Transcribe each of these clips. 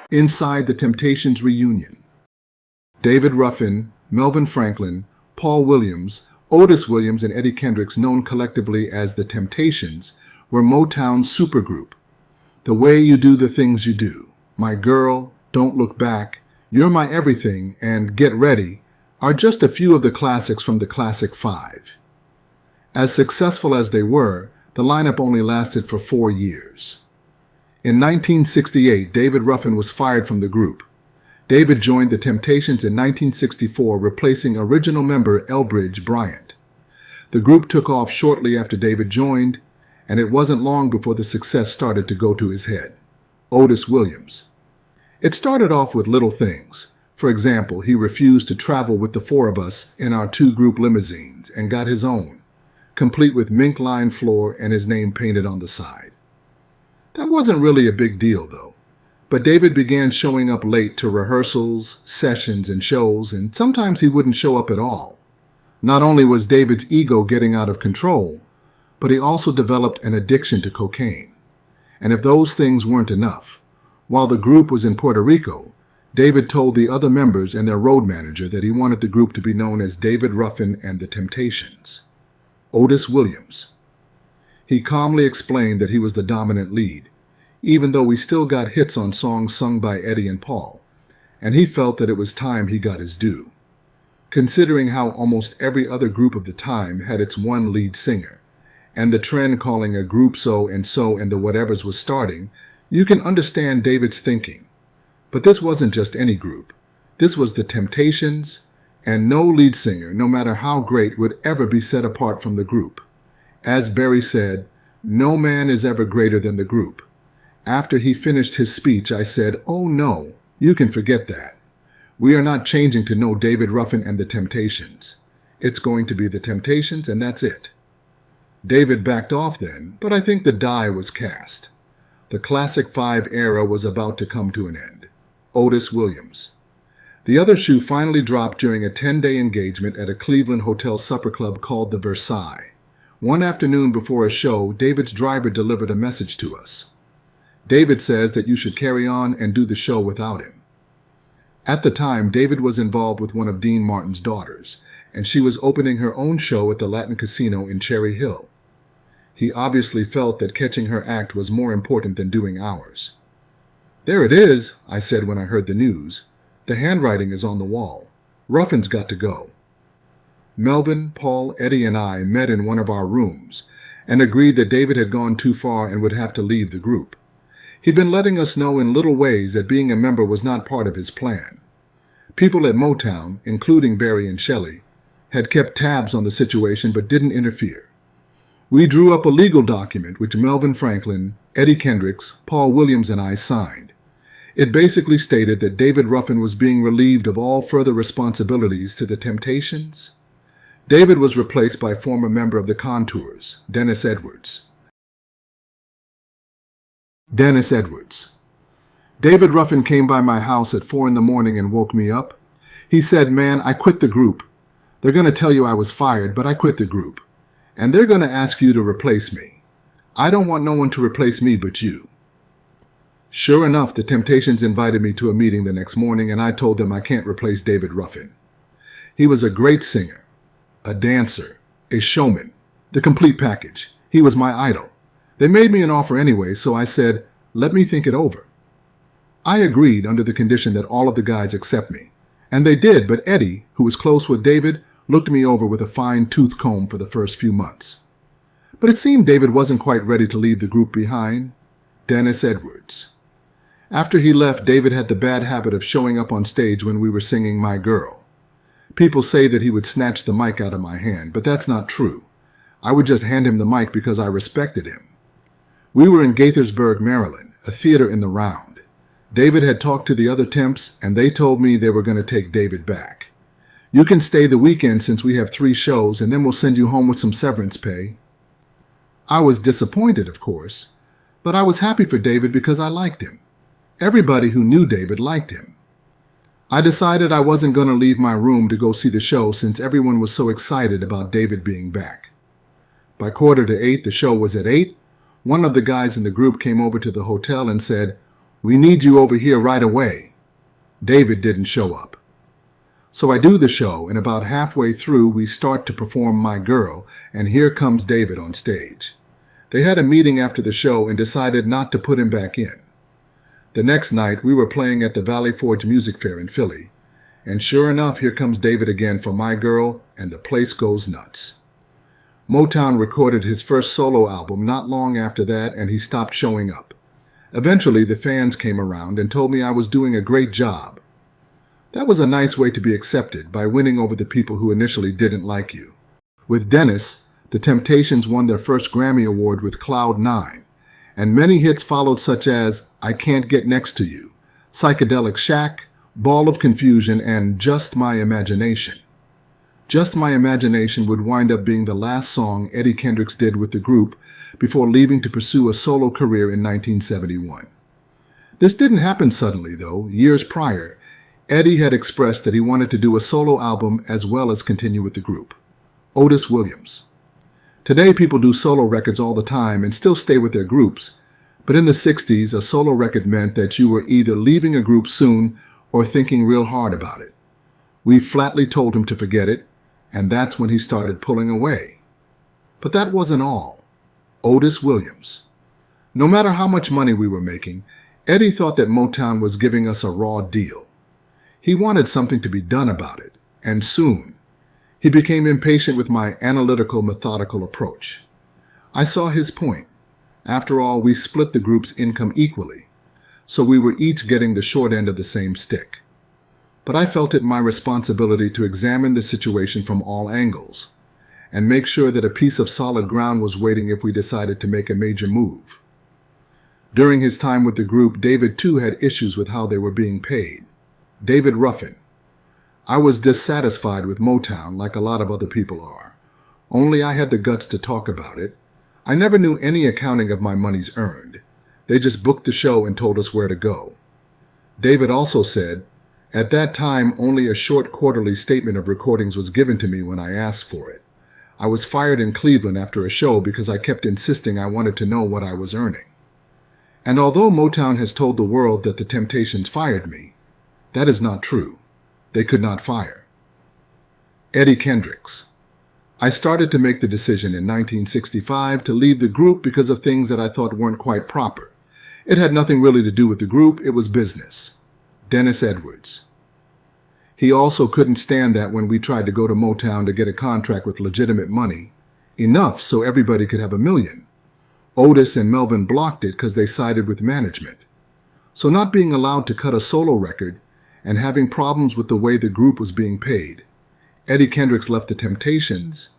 Inside the Temptations reunion. David Ruffin, Melvin Franklin, Paul Williams, Otis Williams, and Eddie Kendricks, known collectively as the Temptations, were Motown's supergroup. The Way You Do the Things You Do, My Girl, Don't Look Back, You're My Everything, and Get Ready are just a few of the classics from the Classic Five. As successful as they were, the lineup only lasted for 4 years. In 1968, David Ruffin was fired from the group. David joined the Temptations in 1964, replacing original member Elbridge Bryant. The group took off shortly after David joined, and it wasn't long before the success started to go to his head. Otis Williams. It started off with little things. For example, he refused to travel with the four of us in our 2-group limousines and got his own, complete with mink-lined floor and his name painted on the side. That wasn't really a big deal, though. But David began showing up late to rehearsals, sessions, and shows, and sometimes he wouldn't show up at all. Not only was David's ego getting out of control, but he also developed an addiction to cocaine. And if those things weren't enough, while the group was in Puerto Rico, David told the other members and their road manager that he wanted the group to be known as David Ruffin and the Temptations. Otis Williams. He calmly explained that he was the dominant lead, even though we still got hits on songs sung by Eddie and Paul, and he felt that it was time he got his due. Considering how almost every other group of the time had its one lead singer, and the trend calling a group so and the whatevers was starting, you can understand David's thinking. But this wasn't just any group. This was the Temptations, and no lead singer, no matter how great, would ever be set apart from the group. As Barry said, no man is ever greater than the group. After he finished his speech, I said, "Oh no, you can forget that. We are not changing to no David Ruffin and the Temptations. It's going to be the Temptations, and that's it." David backed off then, but I think the die was cast. The Classic Five era was about to come to an end. Otis Williams. The other shoe finally dropped during a 10-day engagement at a Cleveland hotel supper club called the Versailles. One afternoon before a show, David's driver delivered a message to us. David says that you should carry on and do the show without him. At the time, David was involved with one of Dean Martin's daughters, and she was opening her own show at the Latin Casino in Cherry Hill. He obviously felt that catching her act was more important than doing ours. "There it is," I said when I heard the news. "The handwriting is on the wall. Ruffin's got to go." Melvin, Paul, Eddie, and I met in one of our rooms and agreed that David had gone too far and would have to leave the group. He'd been letting us know in little ways that being a member was not part of his plan. People at Motown, including Barry and Shelley, had kept tabs on the situation but didn't interfere. We drew up a legal document which Melvin Franklin, Eddie Kendricks, Paul Williams, and I signed. It basically stated that David Ruffin was being relieved of all further responsibilities to the Temptations. David was replaced by former member of the Contours, Dennis Edwards. David Ruffin came by my house at 4 in the morning and woke me up. He said, "Man, I quit the group. They're going to tell you I was fired, but I quit the group. And they're going to ask you to replace me. I don't want no one to replace me but you." Sure enough, the Temptations invited me to a meeting the next morning, and I told them I can't replace David Ruffin. He was a great singer, a dancer, a showman, the complete package. He was my idol. They made me an offer anyway, so I said, "Let me think it over." I agreed under the condition that all of the guys accept me. And they did, but Eddie, who was close with David, looked me over with a fine-tooth comb for the first few months. But it seemed David wasn't quite ready to leave the group behind. Dennis Edwards. After he left, David had the bad habit of showing up on stage when we were singing My Girl. People say that he would snatch the mic out of my hand, but that's not true. I would just hand him the mic because I respected him. We were in Gaithersburg, Maryland, a theater in the Round. David had talked to the other Temps, and they told me they were going to take David back. "You can stay the weekend since we have 3 shows, and then we'll send you home with some severance pay." I was disappointed, of course, but I was happy for David because I liked him. Everybody who knew David liked him. I decided I wasn't going to leave my room to go see the show since everyone was so excited about David being back. By 7:45, the show was at 8. One of the guys in the group came over to the hotel and said, "We need you over here right away." David didn't show up. So I do the show, and about halfway through we start to perform My Girl, and here comes David on stage. They had a meeting after the show and decided not to put him back in. The next night we were playing at the Valley Forge Music Fair in Philly, and sure enough, here comes David again for My Girl, and the place goes nuts. Motown recorded his first solo album not long after that, and he stopped showing up. Eventually, the fans came around and told me I was doing a great job. That was a nice way to be accepted, by winning over the people who initially didn't like you. With Dennis, the Temptations won their first Grammy Award with Cloud 9, and many hits followed such as I Can't Get Next to You, Psychedelic Shack, Ball of Confusion, and Just My Imagination. Just My Imagination would wind up being the last song Eddie Kendricks did with the group before leaving to pursue a solo career in 1971. This didn't happen suddenly, though. Years prior, Eddie had expressed that he wanted to do a solo album as well as continue with the group. Otis Williams. Today, people do solo records all the time and still stay with their groups, but in the 60s, a solo record meant that you were either leaving a group soon or thinking real hard about it. We flatly told him to forget it, and that's when he started pulling away. But that wasn't all. Otis Williams. No matter how much money we were making, Eddie thought that Motown was giving us a raw deal. He wanted something to be done about it, and soon. He became impatient with my analytical, methodical approach. I saw his point. After all, we split the group's income equally, so we were each getting the short end of the same stick. But I felt it my responsibility to examine the situation from all angles and make sure that a piece of solid ground was waiting if we decided to make a major move. During his time with the group, David too had issues with how they were being paid. David Ruffin. I was dissatisfied with Motown like a lot of other people are. Only I had the guts to talk about it. I never knew any accounting of my monies earned. They just booked the show and told us where to go. David also said, at that time, only a short quarterly statement of recordings was given to me when I asked for it. I was fired in Cleveland after a show because I kept insisting I wanted to know what I was earning. And although Motown has told the world that the Temptations fired me, that is not true. They could not fire. Eddie Kendricks. I started to make the decision in 1965 to leave the group because of things that I thought weren't quite proper. It had nothing really to do with the group, it was business. Dennis Edwards. He also couldn't stand that when we tried to go to Motown to get a contract with legitimate money, enough so everybody could have $1 million. Otis and Melvin blocked it because they sided with management. So not being allowed to cut a solo record and having problems with the way the group was being paid, Eddie Kendricks left the Temptations.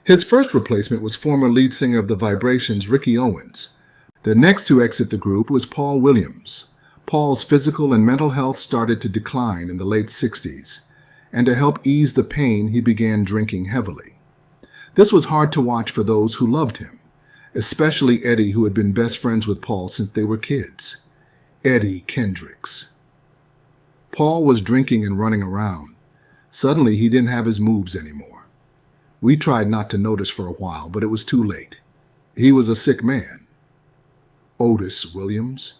His first replacement was former lead singer of the Vibrations, Ricky Owens. The next to exit the group was Paul Williams. Paul's physical and mental health started to decline in the late 60s, and to help ease the pain, he began drinking heavily. This was hard to watch for those who loved him, especially Eddie, who had been best friends with Paul since they were kids. Eddie Kendricks. Paul was drinking and running around. Suddenly, he didn't have his moves anymore. We tried not to notice for a while, but it was too late. He was a sick man. Otis Williams.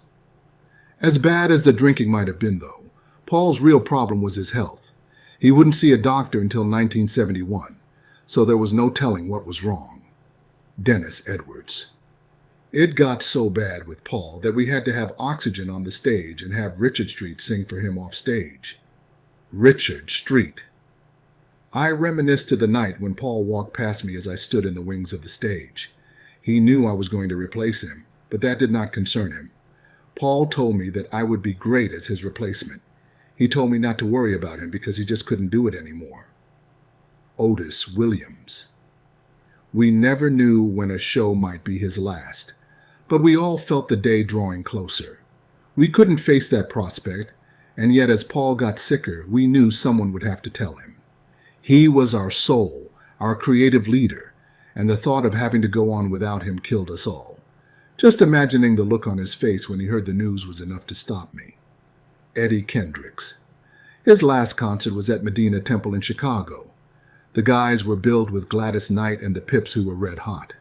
As bad as the drinking might have been, though, Paul's real problem was his health. He wouldn't see a doctor until 1971, so there was no telling what was wrong. Dennis Edwards. It got so bad with Paul that we had to have oxygen on the stage and have Richard Street sing for him off stage. Richard Street. I reminisce to the night when Paul walked past me as I stood in the wings of the stage. He knew I was going to replace him, but that did not concern him. Paul told me that I would be great as his replacement. He told me not to worry about him because he just couldn't do it anymore. Otis Williams. We never knew when a show might be his last, but we all felt the day drawing closer. We couldn't face that prospect, and yet as Paul got sicker, we knew someone would have to tell him. He was our soul, our creative leader, and the thought of having to go on without him killed us all. Just imagining the look on his face when he heard the news was enough to stop me. Eddie Kendricks. His last concert was at Medina Temple in Chicago. The guys were billed with Gladys Knight and the Pips, who were red hot.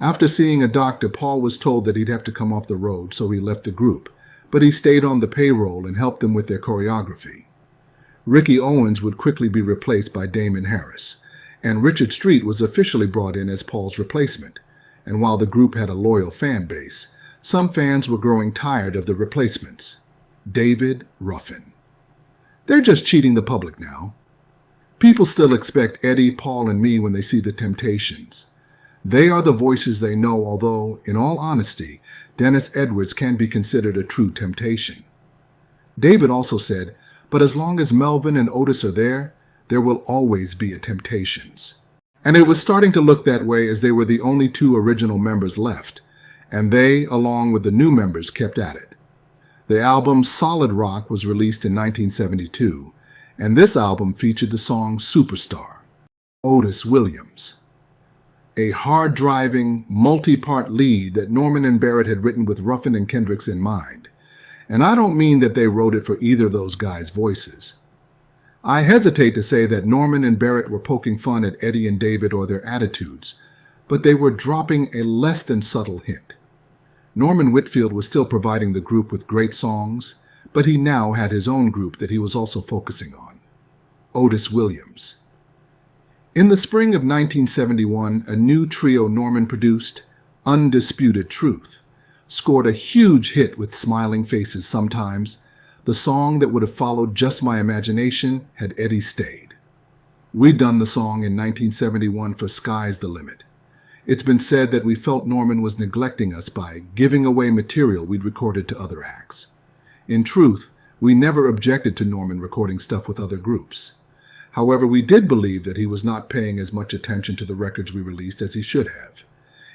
After seeing a doctor, Paul was told that he'd have to come off the road, so he left the group, but he stayed on the payroll and helped them with their choreography. Ricky Owens would quickly be replaced by Damon Harris, and Richard Street was officially brought in as Paul's replacement. And while the group had a loyal fan base, some fans were growing tired of the replacements. David Ruffin. They're just cheating the public now. People still expect Eddie, Paul, and me when they see the Temptations. They are the voices they know, although, in all honesty, Dennis Edwards can be considered a true temptation. David also said, but as long as Melvin and Otis are there will always be a Temptations. And it was starting to look that way as they were the only two original members left, and they, along with the new members, kept at it. The album Solid Rock was released in 1972, and this album featured the song Superstar. Otis Williams. A hard-driving, multi-part lead that Norman and Barrett had written with Ruffin and Kendricks in mind. And I don't mean that they wrote it for either of those guys' voices. I hesitate to say that Norman and Barrett were poking fun at Eddie and David or their attitudes, but they were dropping a less than subtle hint. Norman Whitfield was still providing the group with great songs, but he now had his own group that he was also focusing on. Otis Williams. In the spring of 1971, a new trio Norman produced, Undisputed Truth, scored a huge hit with Smiling Faces Sometimes, the song that would have followed Just My Imagination had Eddie stayed. We'd done the song in 1971 for Sky's the Limit. It's been said that we felt Norman was neglecting us by giving away material we'd recorded to other acts. In truth, we never objected to Norman recording stuff with other groups. However, we did believe that he was not paying as much attention to the records we released as he should have.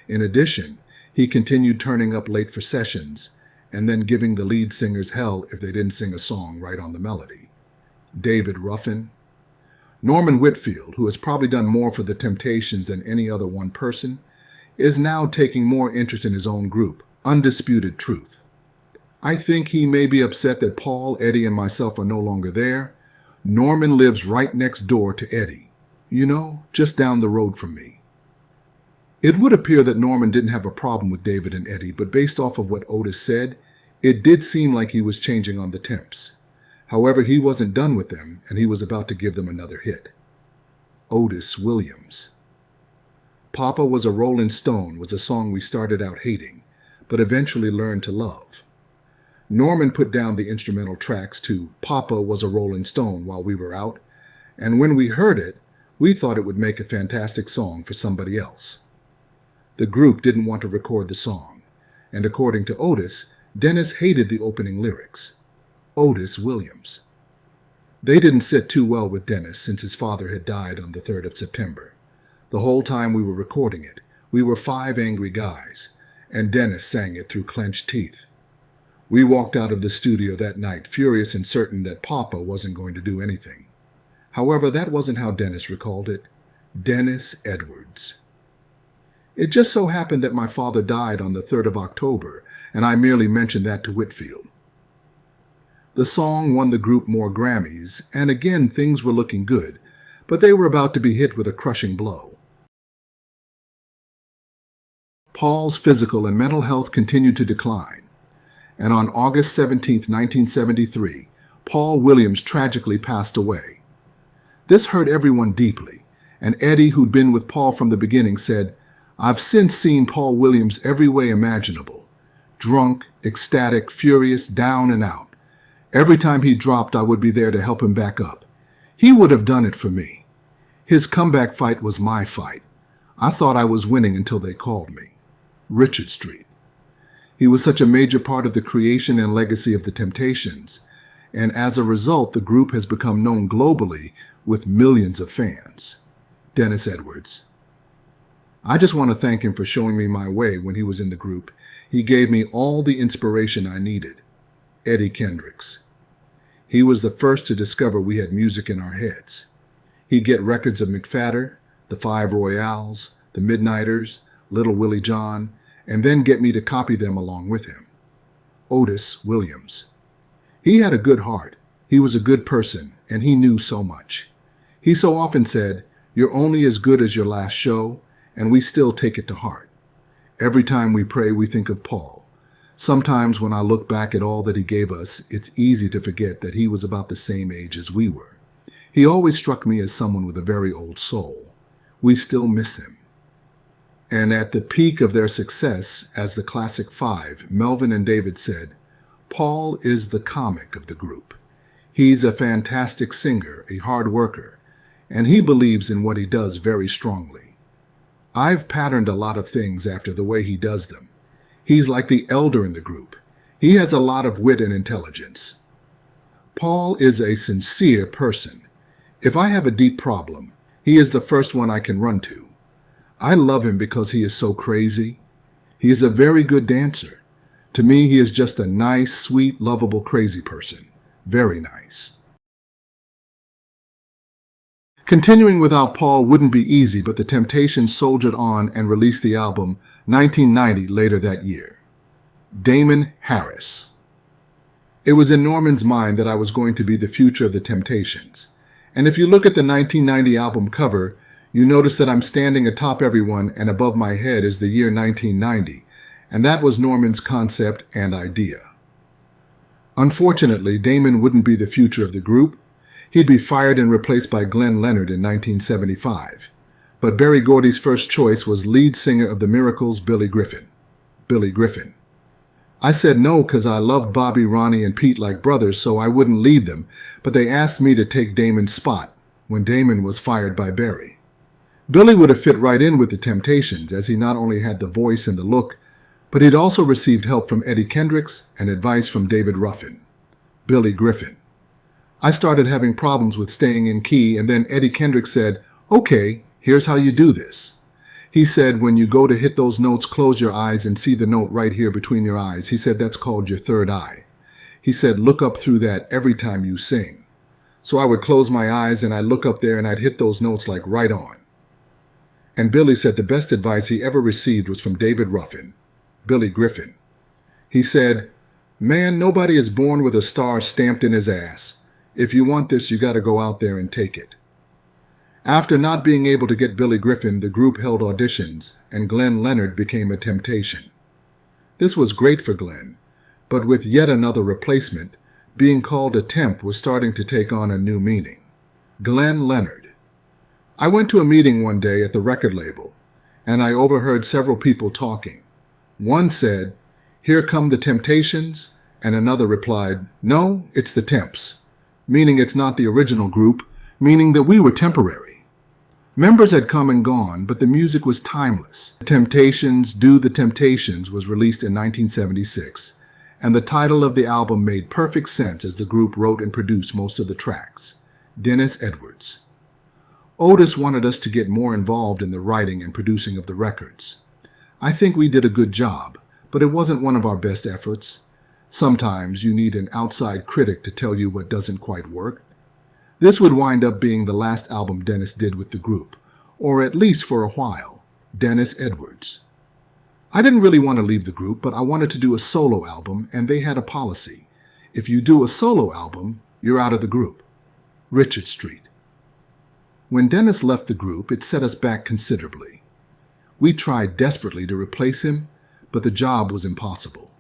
In addition, he continued turning up late for sessions, and then giving the lead singers hell if they didn't sing a song right on the melody. David Ruffin. Norman Whitfield, who has probably done more for the Temptations than any other one person, is now taking more interest in his own group, Undisputed Truth. I think he may be upset that Paul, Eddie, and myself are no longer there. Norman lives right next door to Eddie. You know, just down the road from me. It would appear that Norman didn't have a problem with David and Eddie, but based off of what Otis said, it did seem like he was changing on the Temps. However, he wasn't done with them, and he was about to give them another hit. Otis Williams. Papa Was a Rolling Stone was a song we started out hating, but eventually learned to love. Norman put down the instrumental tracks to Papa Was a Rolling Stone while we were out, and when we heard it, we thought it would make a fantastic song for somebody else. The group didn't want to record the song, and according to Otis, Dennis hated the opening lyrics. Otis Williams. They didn't sit too well with Dennis since his father had died on the 3rd of September. The whole time we were recording it, we were 5 angry guys, and Dennis sang it through clenched teeth. We walked out of the studio that night furious and certain that Papa wasn't going to do anything. However, that wasn't how Dennis recalled it. Dennis Edwards. It just so happened that my father died on the 3rd of October, and I merely mentioned that to Whitfield. The song won the group more Grammys, and again things were looking good, but they were about to be hit with a crushing blow. Paul's physical and mental health continued to decline, and on August 17, 1973, Paul Williams tragically passed away. This hurt everyone deeply, and Eddie, who'd been with Paul from the beginning, said, "I've since seen Paul Williams every way imaginable. Drunk, ecstatic, furious, down and out. Every time he dropped, I would be there to help him back up. He would have done it for me. His comeback fight was my fight. I thought I was winning until they called me." Richard Street. He was such a major part of the creation and legacy of the Temptations, and as a result, the group has become known globally with millions of fans. Dennis Edwards. I just want to thank him for showing me my way when he was in the group. He gave me all the inspiration I needed. Eddie Kendricks. He was the first to discover we had music in our heads. He'd get records of McFadder, the Five Royales, the Midnighters, Little Willie John, and then get me to copy them along with him. Otis Williams. He had a good heart. He was a good person, and he knew so much. He so often said, "You're only as good as your last show," and we still take it to heart. Every time we pray, we think of Paul. Sometimes when I look back at all that he gave us, it's easy to forget that he was about the same age as we were. He always struck me as someone with a very old soul. We still miss him. And at the peak of their success as the Classic Five, Melvin and David said, "Paul is the comic of the group. He's a fantastic singer, a hard worker, and he believes in what he does very strongly. I've patterned a lot of things after the way he does them. He's like the elder in the group. He has a lot of wit and intelligence. Paul is a sincere person. If I have a deep problem, he is the first one I can run to. I love him because he is so crazy. He is a very good dancer. To me, he is just a nice, sweet, lovable, crazy person. Very nice." Continuing without Paul wouldn't be easy, but the Temptations soldiered on and released the album 1990 later that year. Damon Harris. It was in Norman's mind that I was going to be the future of the Temptations. And if you look at the 1990 album cover, you notice that I'm standing atop everyone and above my head is the year 1990, and that was Norman's concept and idea. Unfortunately, Damon wouldn't be the future of the group. He'd be fired and replaced by Glenn Leonard in 1975. But Berry Gordy's first choice was lead singer of the Miracles, Billy Griffin. I said no because I loved Bobby, Ronnie, and Pete like brothers, so I wouldn't leave them, but they asked me to take Damon's spot when Damon was fired by Berry. Billy would have fit right in with the Temptations, as he not only had the voice and the look, but he'd also received help from Eddie Kendricks and advice from David Ruffin. Billy Griffin. I started having problems with staying in key, and then Eddie Kendricks said, "Okay, here's how you do this." He said, "When you go to hit those notes, close your eyes and see the note right here between your eyes." He said, "That's called your third eye." He said, "Look up through that every time you sing." So I would close my eyes and I'd look up there and I'd hit those notes like right on. And Billy said the best advice he ever received was from David Ruffin, Billy Griffin. He said, "Man, nobody is born with a star stamped in his ass. If you want this, you got to go out there and take it." After not being able to get Billy Griffin, the group held auditions, and Glenn Leonard became a temptation. This was great for Glenn, but with yet another replacement, being called a temp was starting to take on a new meaning. Glenn Leonard. I went to a meeting one day at the record label, and I overheard several people talking. One said, "Here come the Temptations," and another replied, "No, it's the Temps," meaning it's not the original group, meaning that we were temporary. Members had come and gone, but the music was timeless. The Temptations Do the Temptations was released in 1976, and the title of the album made perfect sense as the group wrote and produced most of the tracks. Dennis Edwards. Otis wanted us to get more involved in the writing and producing of the records. I think we did a good job, but it wasn't one of our best efforts. Sometimes you need an outside critic to tell you what doesn't quite work. This would wind up being the last album Dennis did with the group, or at least for a while. Dennis Edwards. I didn't really want to leave the group, but I wanted to do a solo album, and they had a policy. If you do a solo album, you're out of the group. Richard Street. When Dennis left the group, it set us back considerably. We tried desperately to replace him, but the job was impossible.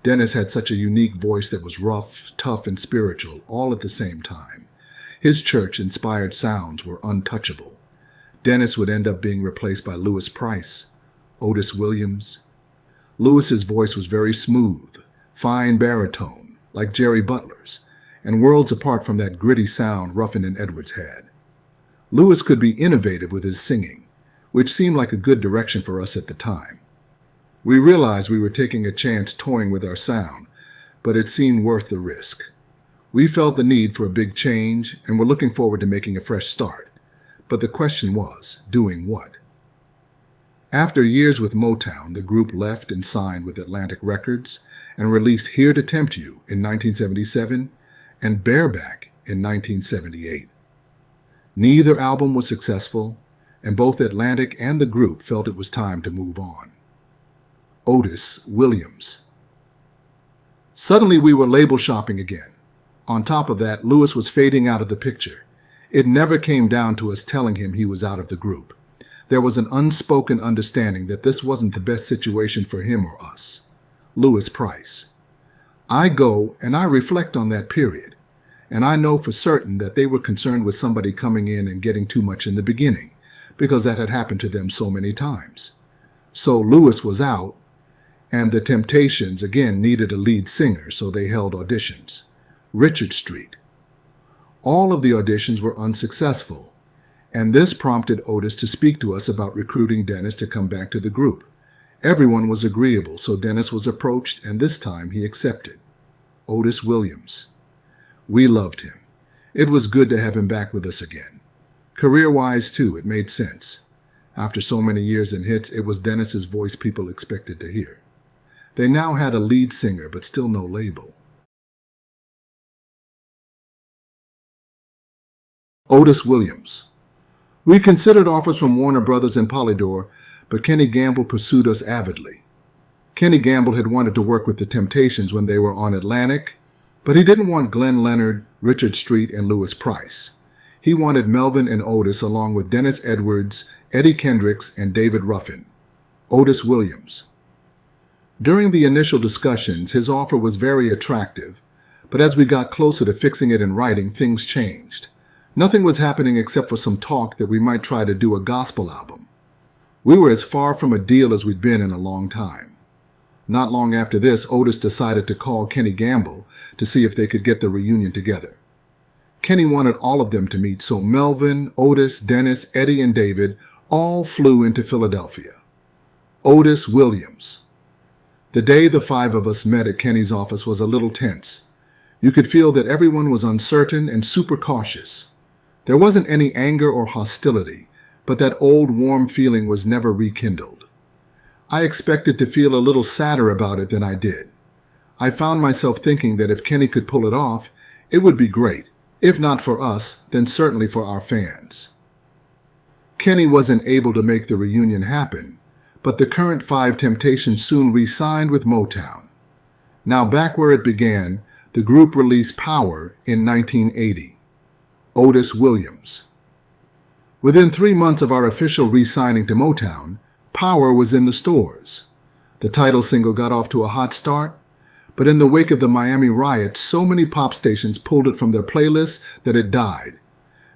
Dennis had such a unique voice that was rough, tough, and spiritual, all at the same time. His church-inspired sounds were untouchable. Dennis would end up being replaced by Louis Price, Otis Williams. Louis's voice was very smooth, fine baritone, like Jerry Butler's, and worlds apart from that gritty sound Ruffin and Edwards had. Louis could be innovative with his singing, which seemed like a good direction for us at the time. We realized we were taking a chance toying with our sound, but it seemed worth the risk. We felt the need for a big change and were looking forward to making a fresh start. But the question was, doing what? After years with Motown, the group left and signed with Atlantic Records and released Here to Tempt You in 1977 and Bareback in 1978. Neither album was successful, and both Atlantic and the group felt it was time to move on. Otis Williams. Suddenly we were label shopping again. On top of that, Louis was fading out of the picture. It never came down to us telling him he was out of the group. There was an unspoken understanding that this wasn't the best situation for him or us. Louis Price. I go and I reflect on that period, and I know for certain that they were concerned with somebody coming in and getting too much in the beginning, because that had happened to them so many times. So Louis was out, and the Temptations again needed a lead singer, so they held auditions. Richard Street. All of the auditions were unsuccessful, and this prompted Otis to speak to us about recruiting Dennis to come back to the group. Everyone was agreeable, so Dennis was approached, and this time he accepted. Otis Williams. We loved him. It was good to have him back with us again. Career-wise, too, it made sense. After so many years in hits, it was Dennis's voice people expected to hear. They now had a lead singer, but still no label. Otis Williams. We considered offers from Warner Brothers and Polydor, but Kenny Gamble pursued us avidly. Kenny Gamble had wanted to work with the Temptations when they were on Atlantic, but he didn't want Glenn Leonard, Richard Street, and Louis Price. He wanted Melvin and Otis along with Dennis Edwards, Eddie Kendricks, and David Ruffin. Otis Williams. During the initial discussions, his offer was very attractive, but as we got closer to fixing it in writing, things changed. Nothing was happening except for some talk that we might try to do a gospel album. We were as far from a deal as we'd been in a long time. Not long after this, Otis decided to call Kenny Gamble to see if they could get the reunion together. Kenny wanted all of them to meet, so Melvin, Otis, Dennis, Eddie, and David all flew into Philadelphia. Otis Williams. The day the five of us met at Kenny's office was a little tense. You could feel that everyone was uncertain and super cautious. There wasn't any anger or hostility, but that old warm feeling was never rekindled. I expected to feel a little sadder about it than I did. I found myself thinking that if Kenny could pull it off, it would be great. If not for us, then certainly for our fans. Kenny wasn't able to make the reunion happen, but the current five Temptations soon re-signed with Motown. Now back where it began, the group released Power in 1980. Otis Williams. Within 3 months of our official re-signing to Motown, Power was in the stores. The title single got off to a hot start, but in the wake of the Miami riots, so many pop stations pulled it from their playlists that it died.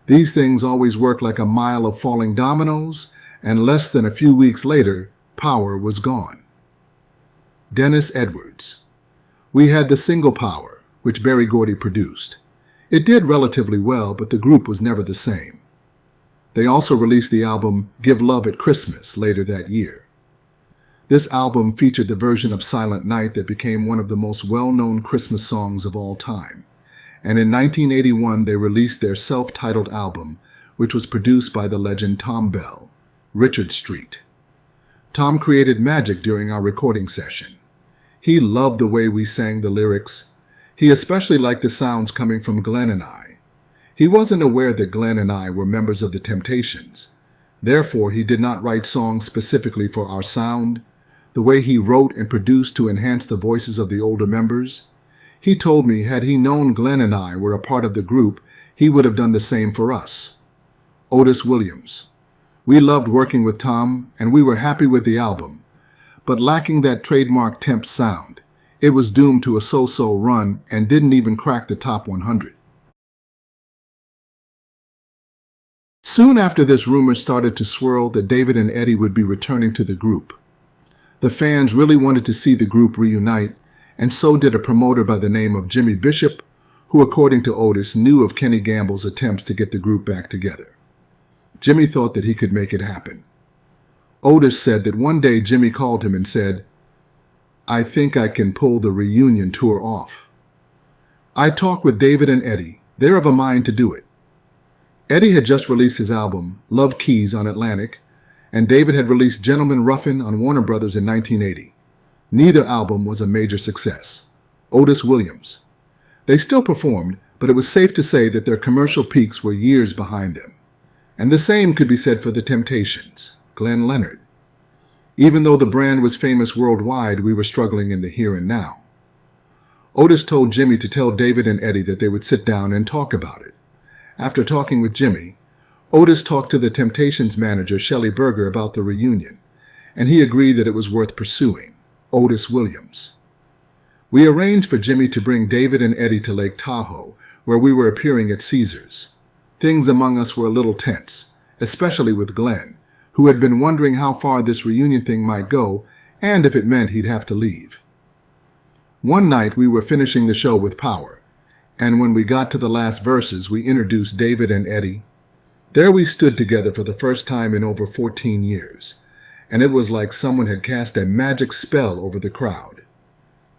These things always work like a mile of falling dominoes, and less than a few weeks later, Power was gone. Dennis Edwards. We had the single Power, which Berry Gordy produced. It did relatively well, but the group was never the same. They also released the album Give Luvv at Christmas later that year. This album featured the version of Silent Night that became one of the most well-known Christmas songs of all time. And in 1981, they released their self-titled album, which was produced by the legend Tom Bell, Richard Street. Tom created magic during our recording session. He loved the way we sang the lyrics. He especially liked the sounds coming from Glenn and I. He wasn't aware that Glenn and I were members of the Temptations. Therefore, he did not write songs specifically for our sound, the way he wrote and produced to enhance the voices of the older members. He told me had he known Glenn and I were a part of the group, he would have done the same for us. Otis Williams. We loved working with Tom, and we were happy with the album, but lacking that trademark Temp sound, it was doomed to a so-so run and didn't even crack the top 100. Soon after this, rumors started to swirl that David and Eddie would be returning to the group. The fans really wanted to see the group reunite, and so did a promoter by the name of Jimmy Bishop, who, according to Otis, knew of Kenny Gamble's attempts to get the group back together. Jimmy thought that he could make it happen. Otis said that one day Jimmy called him and said, "I think I can pull the reunion tour off." I talked with David and Eddie. They're of a mind to do it. Eddie had just released his album, Love Keys, on Atlantic, and David had released Gentleman Ruffin on Warner Brothers in 1980. Neither album was a major success. Otis Williams. They still performed, but it was safe to say that their commercial peaks were years behind them. And the same could be said for the Temptations, Glenn Leonard. Even though the brand was famous worldwide, we were struggling in the here and now. Otis told Jimmy to tell David and Eddie that they would sit down and talk about it. After talking with Jimmy, Otis talked to the Temptations manager, Shelley Berger, about the reunion, and he agreed that it was worth pursuing. Otis Williams. We arranged for Jimmy to bring David and Eddie to Lake Tahoe, where we were appearing at Caesars. Things among us were a little tense, especially with Glenn, who had been wondering how far this reunion thing might go and if it meant he'd have to leave. One night we were finishing the show with Power, and when we got to the last verses, we introduced David and Eddie. There we stood together for the first time in over 14 years, and it was like someone had cast a magic spell over the crowd.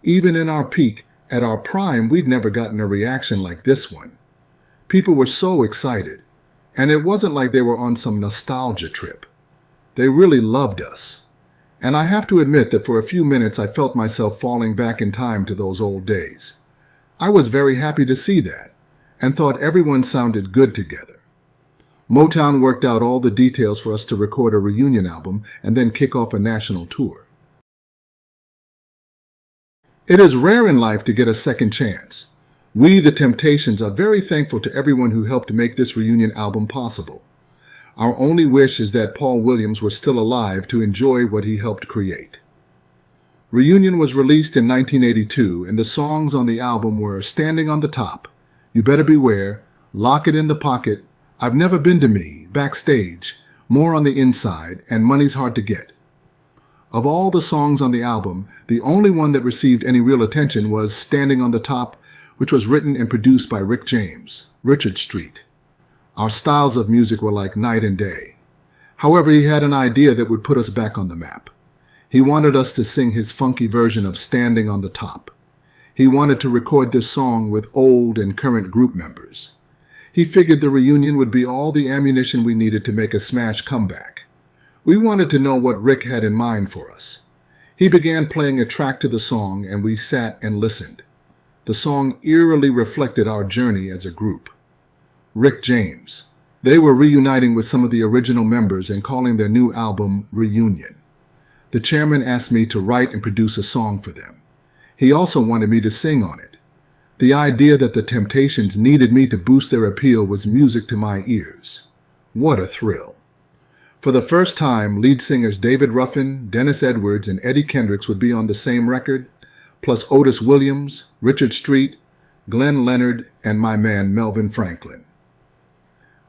Even in our peak, at our prime, we'd never gotten a reaction like this one. People were so excited, and it wasn't like they were on some nostalgia trip. They really loved us. And I have to admit that for a few minutes I felt myself falling back in time to those old days. I was very happy to see that, and thought everyone sounded good together. Motown worked out all the details for us to record a reunion album and then kick off a national tour. It is rare in life to get a second chance. We, the Temptations, are very thankful to everyone who helped make this reunion album possible. Our only wish is that Paul Williams were still alive to enjoy what he helped create. Reunion was released in 1982, and the songs on the album were Standing on the Top, You Better Beware, Lock It in the Pocket, I've Never Been to Me, Backstage, More on the Inside, and Money's Hard to Get. Of all the songs on the album, the only one that received any real attention was Standing on the Top, which was written and produced by Rick James, Richard Street. Our styles of music were like night and day. However, he had an idea that would put us back on the map. He wanted us to sing his funky version of Standing on the Top. He wanted to record this song with old and current group members. He figured the reunion would be all the ammunition we needed to make a smash comeback. We wanted to know what Rick had in mind for us. He began playing a track to the song, and we sat and listened. The song eerily reflected our journey as a group. Rick James. They were reuniting with some of the original members and calling their new album Reunion. The chairman asked me to write and produce a song for them. He also wanted me to sing on it. The idea that the Temptations needed me to boost their appeal was music to my ears. What a thrill. For the first time, lead singers David Ruffin, Dennis Edwards, and Eddie Kendricks would be on the same record, plus Otis Williams, Richard Street, Glenn Leonard, and my man Melvin Franklin.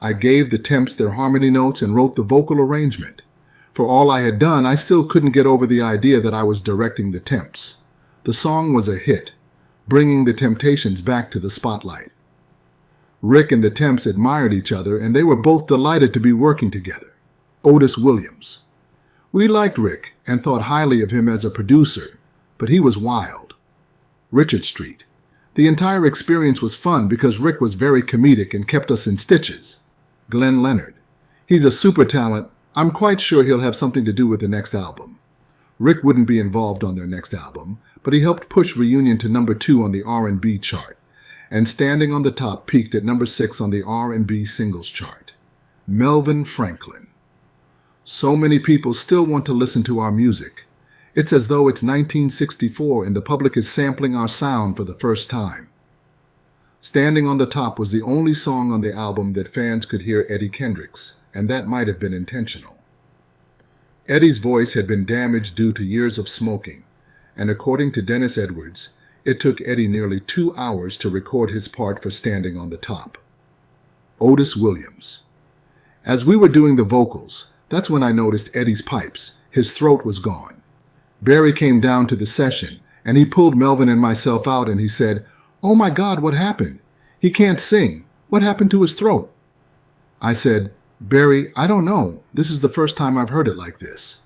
I gave the Temps their harmony notes and wrote the vocal arrangement. For all I had done, I still couldn't get over the idea that I was directing the Temps. The song was a hit, bringing the Temptations back to the spotlight. Rick and the Temps admired each other, and they were both delighted to be working together. Otis Williams. We liked Rick and thought highly of him as a producer, but he was wild. Richard Street. The entire experience was fun because Rick was very comedic and kept us in stitches. Glenn Leonard. He's a super talent. I'm quite sure he'll have something to do with the next album. Rick wouldn't be involved on their next album, but he helped push Reunion to number 2 on the R&B chart, and Standing on the Top peaked at number 6 on the R&B singles chart. Melvin Franklin. So many people still want to listen to our music. It's as though it's 1964 and the public is sampling our sound for the first time. Standing on the Top was the only song on the album that fans could hear Eddie Kendricks, and that might have been intentional. Eddie's voice had been damaged due to years of smoking, and according to Dennis Edwards, it took Eddie nearly 2 hours to record his part for Standing on the Top. Otis Williams. As we were doing the vocals, that's when I noticed Eddie's pipes. His throat was gone. Barry came down to the session, and he pulled Melvin and myself out, and he said, "Oh my God, what happened? He can't sing. What happened to his throat?" I said, "Barry, I don't know. This is the first time I've heard it like this."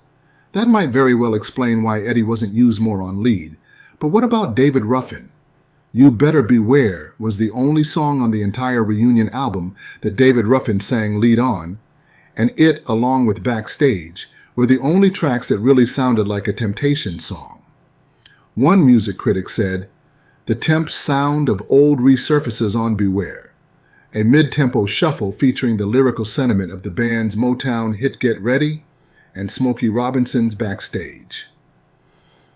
That might very well explain why Eddie wasn't used more on lead. But what about David Ruffin? You Better Beware was the only song on the entire Reunion album that David Ruffin sang lead on, and it, along with Backstage, were the only tracks that really sounded like a Temptations song. One music critic said, "The Temps' sound of old resurfaces on Beware, a mid-tempo shuffle featuring the lyrical sentiment of the band's Motown hit Get Ready and Smokey Robinson's Backstage."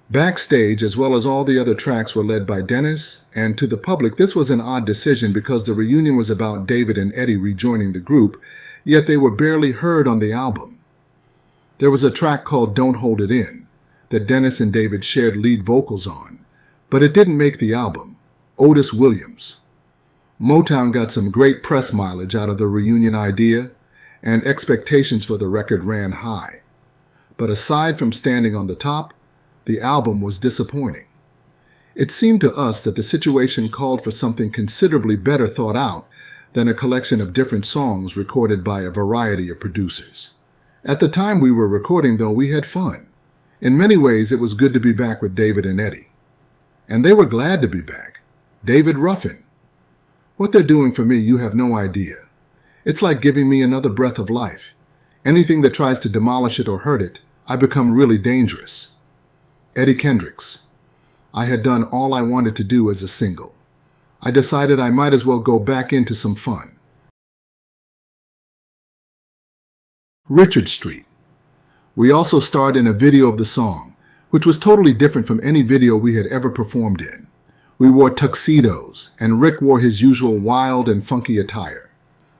Backstage, as well as all the other tracks, were led by Dennis, and to the public this was an odd decision because the reunion was about David and Eddie rejoining the group, yet they were barely heard on the album. There was a track called Don't Hold It In that Dennis and David shared lead vocals on, but it didn't make the album. Otis Williams. Motown got some great press mileage out of the reunion idea, and expectations for the record ran high. But aside from standing on the top, the album was disappointing. It seemed to us that the situation called for something considerably better thought out than a collection of different songs recorded by a variety of producers. At the time we were recording, though, we had fun. In many ways, it was good to be back with David and Eddie. And they were glad to be back. David Ruffin. What they're doing for me, you have no idea. It's like giving me another breath of life. Anything that tries to demolish it or hurt it, I become really dangerous. Eddie Kendricks. I had done all I wanted to do as a single. I decided I might as well go back into some fun. Richard Street. We also starred in a video of the song, which was totally different from any video we had ever performed in. We wore tuxedos, and Rick wore his usual wild and funky attire.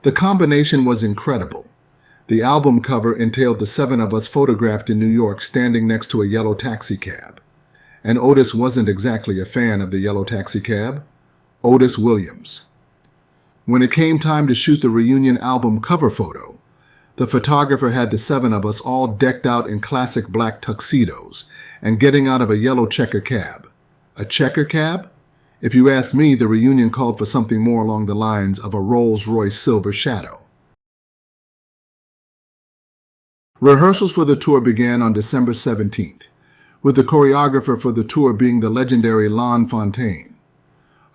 The combination was incredible. The album cover entailed the 7 of us photographed in New York standing next to a yellow taxicab. And Otis wasn't exactly a fan of the yellow taxicab. Otis Williams. When it came time to shoot the reunion album cover photo, the photographer had the 7 of us all decked out in classic black tuxedos and getting out of a yellow checker cab. A checker cab? If you ask me, the reunion called for something more along the lines of a Rolls-Royce Silver Shadow. Rehearsals for the tour began on December 17th, with the choreographer for the tour being the legendary Lon Fontaine.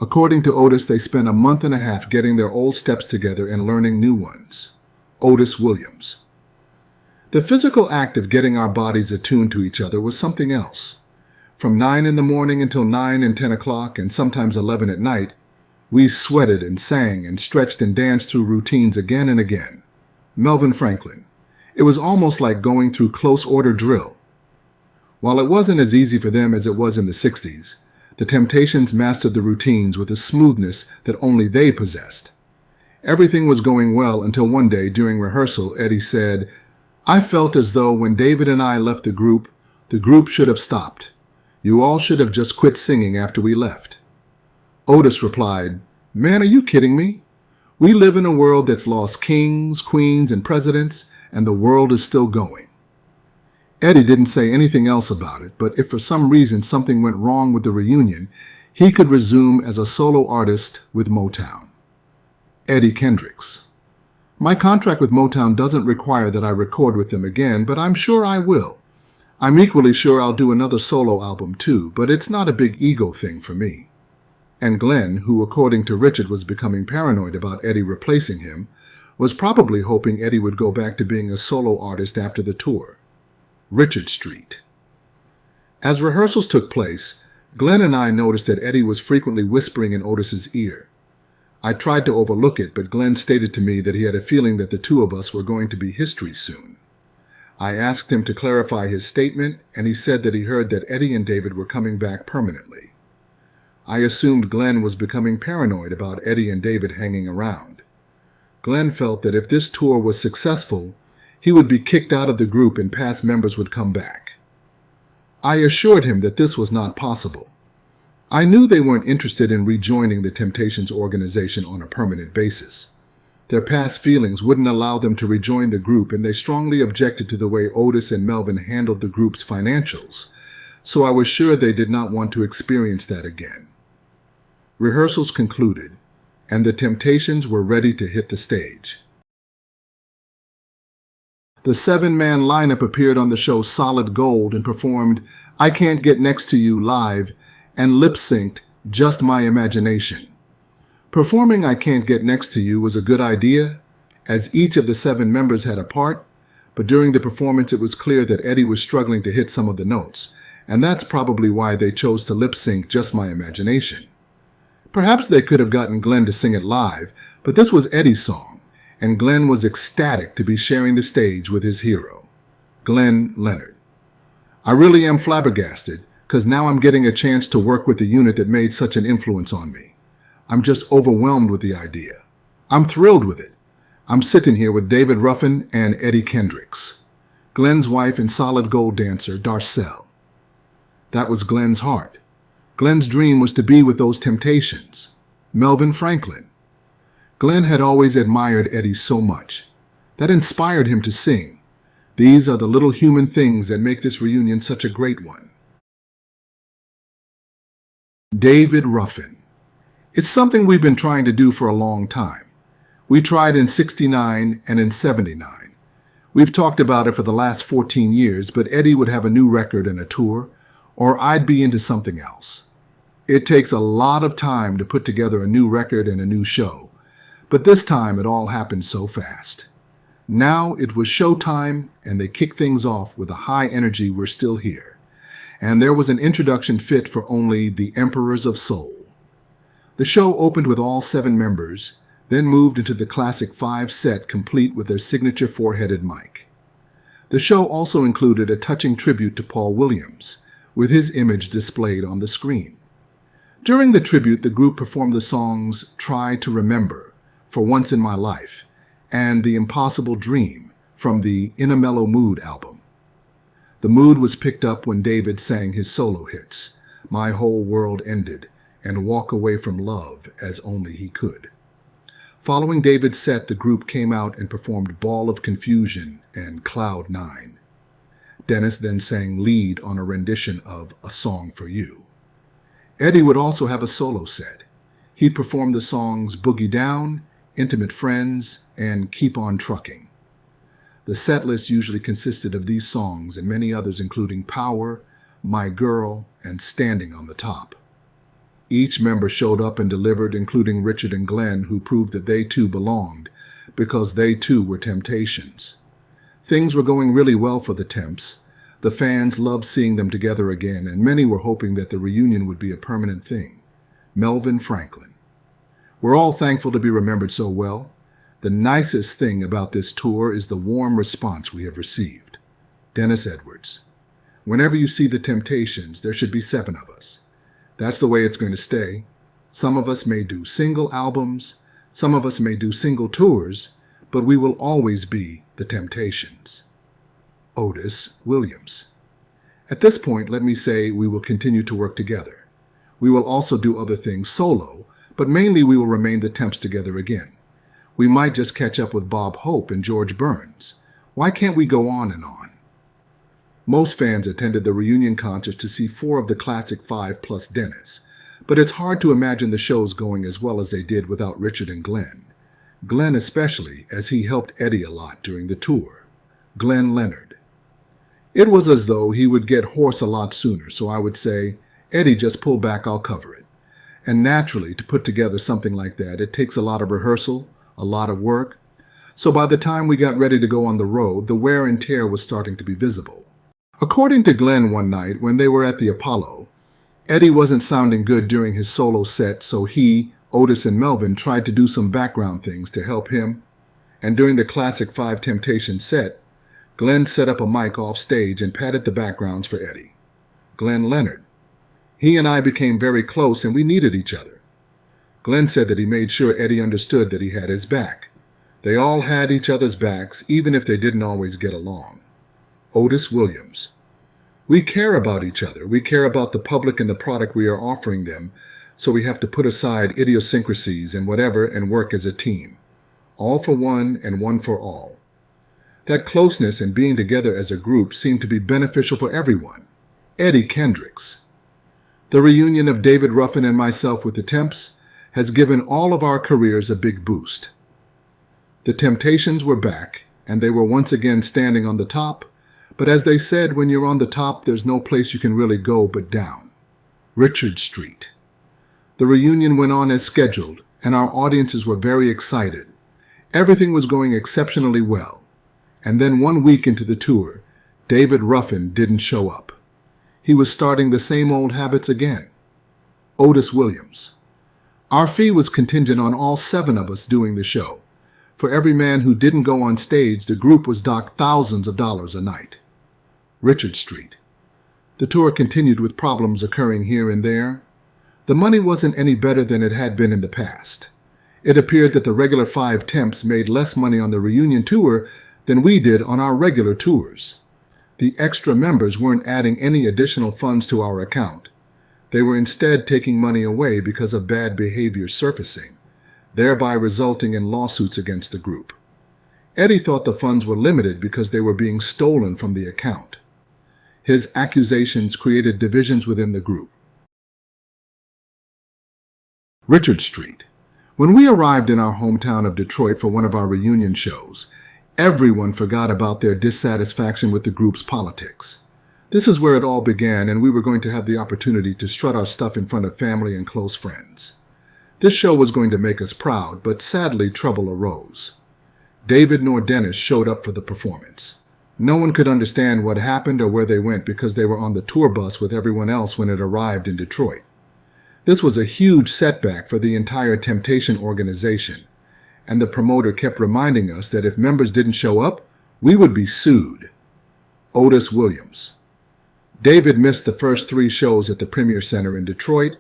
According to Otis, they spent a month and a half getting their old steps together and learning new ones. Otis Williams. The physical act of getting our bodies attuned to each other was something else. From 9 in the morning until 9 and 10 o'clock and sometimes 11 at night, we sweated and sang and stretched and danced through routines again and again. Melvin Franklin. It was almost like going through close order drill. While it wasn't as easy for them as it was in the 60s, the Temptations mastered the routines with a smoothness that only they possessed. Everything was going well until one day during rehearsal, Eddie said, "I felt as though when David and I left the group should have stopped. You all should have just quit singing after we left." Otis replied, "Man, are you kidding me? We live in a world that's lost kings, queens, and presidents, and the world is still going." Eddie didn't say anything else about it, but if for some reason something went wrong with the reunion, he could resume as a solo artist with Motown. Eddie Kendricks. My contract with Motown doesn't require that I record with them again, but I'm sure I will. I'm equally sure I'll do another solo album too, but it's not a big ego thing for me. And Glenn, who according to Richard was becoming paranoid about Eddie replacing him, was probably hoping Eddie would go back to being a solo artist after the tour. Richard Street. As rehearsals took place, Glenn and I noticed that Eddie was frequently whispering in Otis's ear. I tried to overlook it, but Glenn stated to me that he had a feeling that the two of us were going to be history soon. I asked him to clarify his statement, and he said that he heard that Eddie and David were coming back permanently. I assumed Glenn was becoming paranoid about Eddie and David hanging around. Glenn felt that if this tour was successful, he would be kicked out of the group and past members would come back. I assured him that this was not possible. I knew they weren't interested in rejoining the Temptations organization on a permanent basis. Their past feelings wouldn't allow them to rejoin the group, and they strongly objected to the way Otis and Melvin handled the group's financials, so I was sure they did not want to experience that again. Rehearsals concluded, and the Temptations were ready to hit the stage. The 7-man lineup appeared on the show Solid Gold and performed I Can't Get Next to You live and lip-synced Just My Imagination. Performing I Can't Get Next to You was a good idea, as each of the 7 members had a part, but during the performance it was clear that Eddie was struggling to hit some of the notes, and that's probably why they chose to lip-sync Just My Imagination. Perhaps they could have gotten Glenn to sing it live, but this was Eddie's song, and Glenn was ecstatic to be sharing the stage with his hero, Glenn Leonard. I really am flabbergasted, because now I'm getting a chance to work with the unit that made such an influence on me. I'm just overwhelmed with the idea. I'm thrilled with it. I'm sitting here with David Ruffin and Eddie Kendricks, Glenn's wife and solid gold dancer, Darcelle. That was Glenn's heart. Glenn's dream was to be with those Temptations, Melvin Franklin. Glenn had always admired Eddie so much. That inspired him to sing. These are the little human things that make this reunion such a great one. David Ruffin. It's something we've been trying to do for a long time. We tried in '69 and in '79. We've talked about it for the last 14 years, but Eddie would have a new record and a tour, or I'd be into something else. It takes a lot of time to put together a new record and a new show, but this time it all happened so fast. Now it was showtime, and they kicked things off with a high energy "We're Still Here," and there was an introduction fit for only the Emperors of Soul. The show opened with all 7 members, then moved into the classic 5 set complete with their signature 4-headed mic. The show also included a touching tribute to Paul Williams, with his image displayed on the screen. During the tribute, the group performed the songs "Try to Remember," "For Once in My Life," and "The Impossible Dream" from the "In a Mellow Mood" album. The mood was picked up when David sang his solo hits, "My Whole World Ended" and "Walk Away from Love" as only he could. Following David's set, the group came out and performed "Ball of Confusion" and "Cloud 9." Dennis then sang lead on a rendition of "A Song for You." Eddie would also have a solo set. He performed the songs "Boogie Down," "Intimate Friends," and "Keep on Trucking." The set list usually consisted of these songs and many others, including "Power," "My Girl," and "Standing on the Top." Each member showed up and delivered, including Richard and Glenn, who proved that they too belonged because they too were Temptations. Things were going really well for the Temps. The fans loved seeing them together again, and many were hoping that the reunion would be a permanent thing. Melvin Franklin. We're all thankful to be remembered so well. The nicest thing about this tour is the warm response we have received. Dennis Edwards. Whenever you see the Temptations, there should be 7 of us. That's the way it's going to stay. Some of us may do single albums, some of us may do single tours, but we will always be the Temptations. Otis Williams. At this point, let me say we will continue to work together. We will also do other things solo, but mainly we will remain the Temps together again. We might just catch up with Bob Hope and George Burns. Why can't we go on and on? Most fans attended the reunion concerts to see 4 of the classic 5 plus Dennis, but it's hard to imagine the shows going as well as they did without Richard and Glenn. Glenn especially, as he helped Eddie a lot during the tour. Glenn Leonard. It was as though he would get hoarse a lot sooner, so I would say, "Eddie, just pull back, I'll cover it." And naturally, to put together something like that, it takes a lot of rehearsal, a lot of work. So by the time we got ready to go on the road, the wear and tear was starting to be visible. According to Glenn one night when they were at the Apollo, Eddie wasn't sounding good during his solo set, so he, Otis, and Melvin tried to do some background things to help him. And during the classic 5 Temptations set, Glenn set up a mic off stage and padded the backgrounds for Eddie. Glenn Leonard. He and I became very close and we needed each other. Glenn said that he made sure Eddie understood that he had his back. They all had each other's backs, even if they didn't always get along. Otis Williams. We care about each other. We care about the public and the product we are offering them, so we have to put aside idiosyncrasies and whatever and work as a team. All for one and one for all. That closeness and being together as a group seemed to be beneficial for everyone. Eddie Kendricks. The reunion of David Ruffin and myself with the Temps has given all of our careers a big boost. The Temptations were back, and they were once again standing on the top, but as they said, when you're on the top, there's no place you can really go but down. Richard Street. The reunion went on as scheduled, and our audiences were very excited. Everything was going exceptionally well. And then 1 week into the tour, David Ruffin didn't show up. He was starting the same old habits again. Otis Williams. Our fee was contingent on all 7 of us doing the show. For every man who didn't go on stage, the group was docked thousands of dollars a night. Richard Street. The tour continued with problems occurring here and there. The money wasn't any better than it had been in the past. It appeared that the regular 5 Temps made less money on the reunion tour than we did on our regular tours. The extra members weren't adding any additional funds to our account. They were instead taking money away because of bad behavior surfacing, thereby resulting in lawsuits against the group. Eddie thought the funds were limited because they were being stolen from the account. His accusations created divisions within the group. Richard Street. When we arrived in our hometown of Detroit for one of our reunion shows, everyone forgot about their dissatisfaction with the group's politics. This is where it all began, and we were going to have the opportunity to strut our stuff in front of family and close friends. This show was going to make us proud, but sadly trouble arose. David nor Dennis showed up for the performance. No one could understand what happened or where they went because they were on the tour bus with everyone else when it arrived in Detroit. This was a huge setback for the entire Temptation organization, and the promoter kept reminding us that if members didn't show up, we would be sued. Otis Williams. David missed the first 3 shows at the Premier Center in Detroit,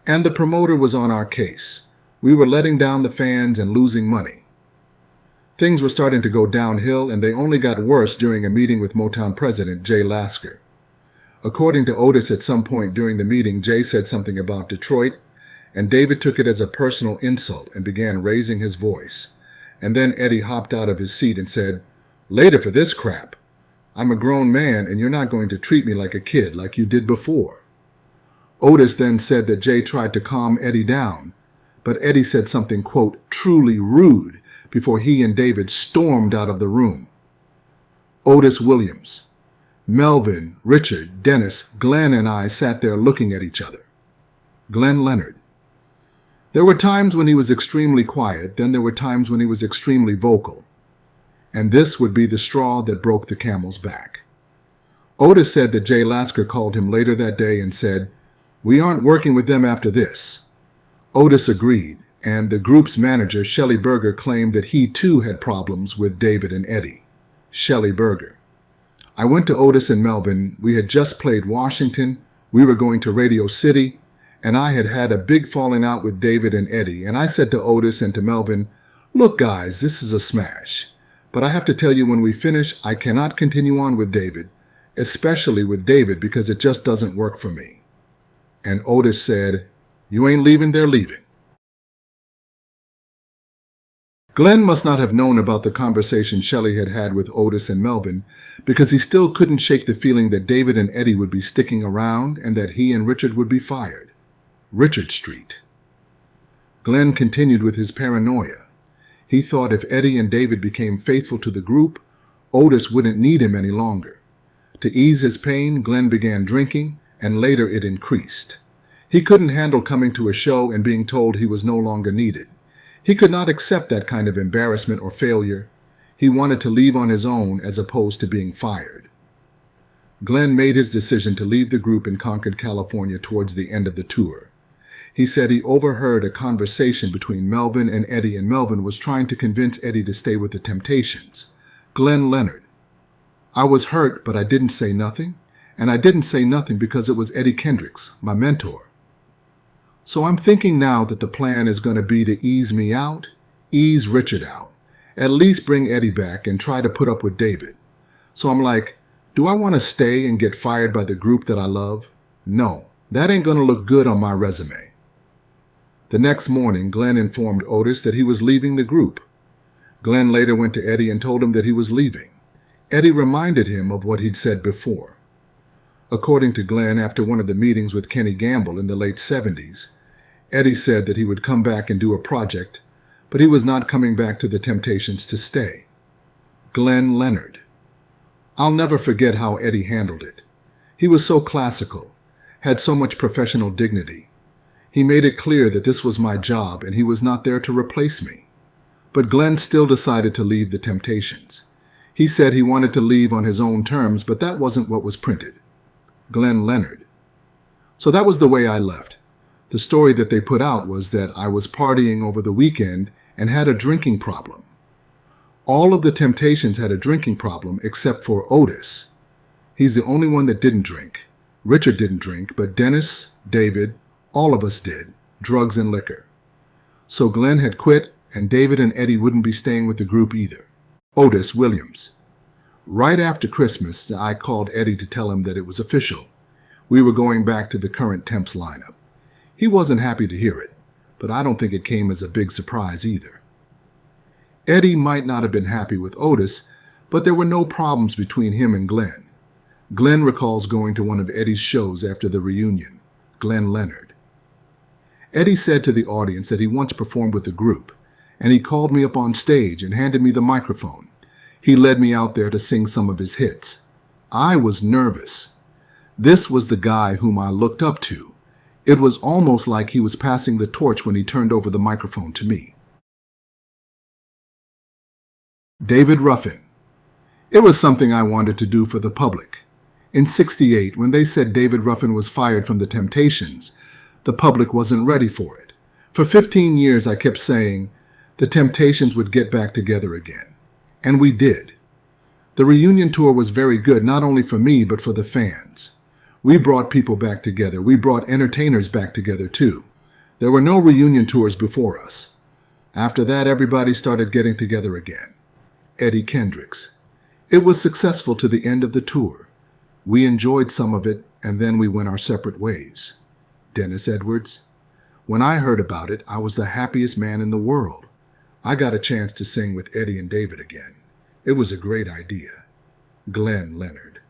and the promoter was on our case. We were letting down the fans and losing money. Things were starting to go downhill, and they only got worse during a meeting with Motown president Jay Lasker. According to Otis, at some point during the meeting, Jay said something about Detroit, and David took it as a personal insult and began raising his voice. And then Eddie hopped out of his seat and said, "Later for this crap. I'm a grown man, and you're not going to treat me like a kid like you did before." Otis then said that Jay tried to calm Eddie down, but Eddie said something, quote, "truly rude," before he and David stormed out of the room. Otis Williams. Melvin, Richard, Dennis, Glenn, and I sat there looking at each other. Glenn Leonard. There were times when he was extremely quiet, then there were times when he was extremely vocal. And this would be the straw that broke the camel's back. Otis said that Jay Lasker called him later that day and said, "We aren't working with them after this." Otis agreed, and the group's manager, Shelly Berger, claimed that he too had problems with David and Eddie. Shelly Berger. I went to Otis and Melvin. We had just played Washington, we were going to Radio City, and I had had a big falling out with David and Eddie, and I said to Otis and to Melvin, "Look guys, this is a smash. But I have to tell you, when we finish, I cannot continue on with David, especially with David, because it just doesn't work for me." And Otis said, "You ain't leaving, they're leaving." Glenn must not have known about the conversation Shelley had had with Otis and Melvin, because he still couldn't shake the feeling that David and Eddie would be sticking around and that he and Richard would be fired. Richard Street. Glenn continued with his paranoia. He thought if Eddie and David became faithful to the group, Otis wouldn't need him any longer. To ease his pain, Glenn began drinking, and later it increased. He couldn't handle coming to a show and being told he was no longer needed. He could not accept that kind of embarrassment or failure. He wanted to leave on his own as opposed to being fired. Glenn made his decision to leave the group in Concord, California towards the end of the tour. He said he overheard a conversation between Melvin and Eddie, and Melvin was trying to convince Eddie to stay with the Temptations. Glenn Leonard. I was hurt, but I didn't say nothing, and I didn't say nothing because it was Eddie Kendricks, my mentor. So I'm thinking now that the plan is going to be to ease me out, ease Richard out, at least bring Eddie back and try to put up with David. So I'm like, do I want to stay and get fired by the group that I love? No, that ain't going to look good on my resume. The next morning, Glenn informed Otis that he was leaving the group. Glenn later went to Eddie and told him that he was leaving. Eddie reminded him of what he'd said before. According to Glenn, after one of the meetings with Kenny Gamble in the late 70s, Eddie said that he would come back and do a project, but he was not coming back to the Temptations to stay. Glenn Leonard. I'll never forget how Eddie handled it. He was so classical, had so much professional dignity. He made it clear that this was my job and he was not there to replace me. But Glenn still decided to leave the Temptations. He said he wanted to leave on his own terms, but that wasn't what was printed. Glenn Leonard. So that was the way I left. The story that they put out was that I was partying over the weekend and had a drinking problem. All of the Temptations had a drinking problem except for Otis. He's the only one that didn't drink. Richard didn't drink, but Dennis, David, all of us did, drugs and liquor. So Glenn had quit, and David and Eddie wouldn't be staying with the group either. Otis Williams. Right after Christmas, I called Eddie to tell him that it was official. We were going back to the current Temps lineup. He wasn't happy to hear it, but I don't think it came as a big surprise either. Eddie might not have been happy with Otis, but there were no problems between him and Glenn. Glenn recalls going to one of Eddie's shows after the reunion, Glenn Leonard. Eddie said to the audience that he once performed with the group, and he called me up on stage and handed me the microphone. He led me out there to sing some of his hits. I was nervous. This was the guy whom I looked up to. It was almost like he was passing the torch when he turned over the microphone to me. David Ruffin. It was something I wanted to do for the public. In '68, when they said David Ruffin was fired from the Temptations, the public wasn't ready for it. For 15 years, I kept saying the Temptations would get back together again. And we did. The reunion tour was very good, not only for me, but for the fans. We brought people back together. We brought entertainers back together, too. There were no reunion tours before us. After that, everybody started getting together again. Eddie Kendricks. It was successful to the end of the tour. We enjoyed some of it, and then we went our separate ways. Dennis Edwards. When I heard about it, I was the happiest man in the world. I got a chance to sing with Eddie and David again. It was a great idea. Glenn Leonard.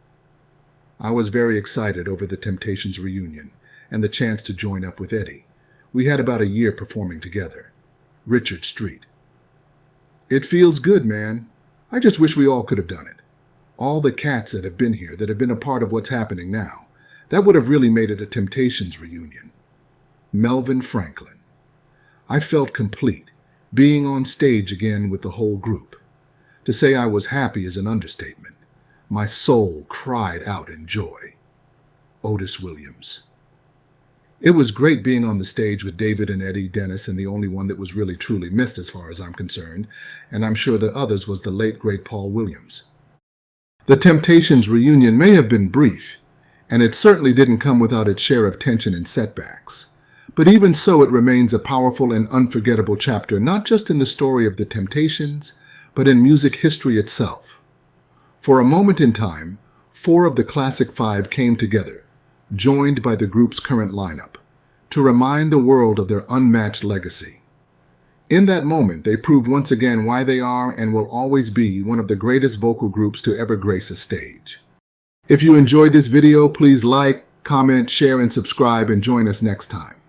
I was very excited over the Temptations reunion and the chance to join up with Eddie. We had about a year performing together. Richard Street. It feels good, man. I just wish we all could have done it. All the cats that have been here, that have been a part of what's happening now. That would have really made it a Temptations reunion. Melvin Franklin. I felt complete, being on stage again with the whole group. To say I was happy is an understatement. My soul cried out in joy. Otis Williams. It was great being on the stage with David and Eddie, Dennis, and the only one that was really truly missed as far as I'm concerned, and I'm sure the others, was the late great Paul Williams. The Temptations reunion may have been brief, and it certainly didn't come without its share of tension and setbacks. But even so, it remains a powerful and unforgettable chapter, not just in the story of the Temptations, but in music history itself. For a moment in time, 4 of the Classic 5 came together, joined by the group's current lineup, to remind the world of their unmatched legacy. In that moment, they proved once again why they are and will always be one of the greatest vocal groups to ever grace a stage. If you enjoyed this video, please like, comment, share, and subscribe, and join us next time.